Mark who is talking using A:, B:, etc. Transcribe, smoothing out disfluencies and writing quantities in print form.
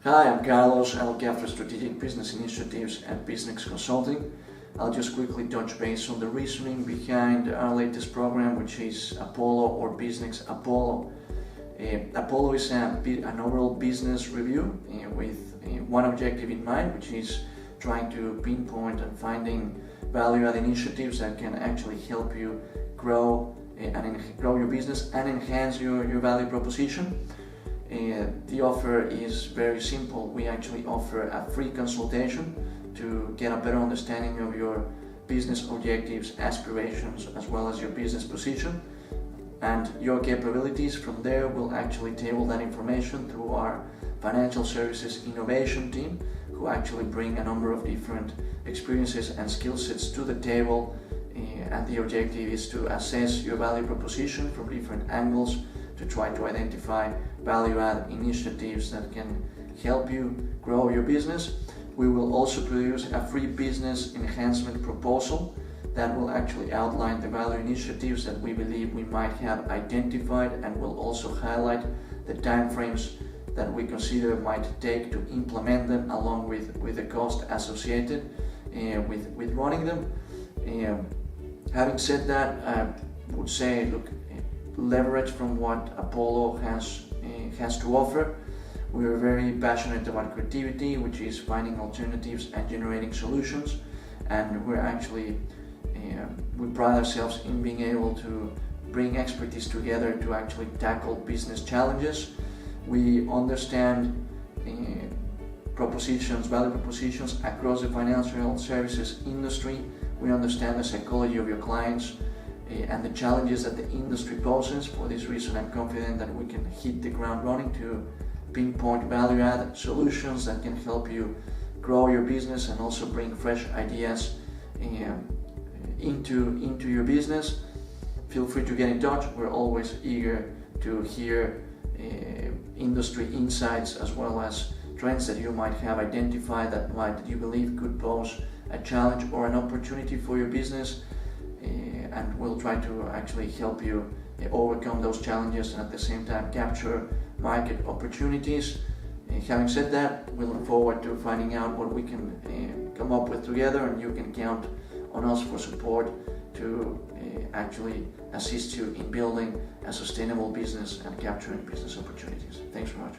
A: Hi, I'm Carlos. I look after strategic business initiatives and business consulting. I'll just quickly touch base on the reasoning behind our latest program, which is Apollo or Business Apollo. Apollo is an overall business review with one objective in mind, which is trying to pinpoint and finding value-add initiatives that can actually help you grow your business and enhance your value proposition. The offer is very simple. We actually offer a free consultation to get a better understanding of your business objectives, aspirations, as well as your business position and your capabilities. From there, we'll actually table that information through our financial services innovation team, who actually bring a number of different experiences and skill sets to the table. And the objective is to assess your value proposition from different angles to try to identify value-add initiatives that can help you grow your business. We will also produce a free business enhancement proposal that will actually outline the value initiatives that we believe we might have identified, and will also highlight the timeframes that we consider might take to implement them, along with the cost associated with running them. Having said that, I would say, look, leverage from what Apollo has to offer. We are very passionate about creativity, which is finding alternatives and generating solutions, and we're actually we pride ourselves in being able to bring expertise together to actually tackle business challenges. We understand value propositions across the financial services industry. We understand the psychology of your clients and the challenges that the industry poses. For this reason, I'm confident that we can hit the ground running to pinpoint value-add solutions that can help you grow your business and also bring fresh ideas into your business. Feel free to get in touch. We're always eager to hear industry insights, as well as trends that you might have identified that you believe could pose a challenge or an opportunity for your business. And we'll try to actually help you overcome those challenges and at the same time capture market opportunities. Having said that, we look forward to finding out what we can come up with together, and you can count on us for support to actually assist you in building a sustainable business and capturing business opportunities. Thanks very much.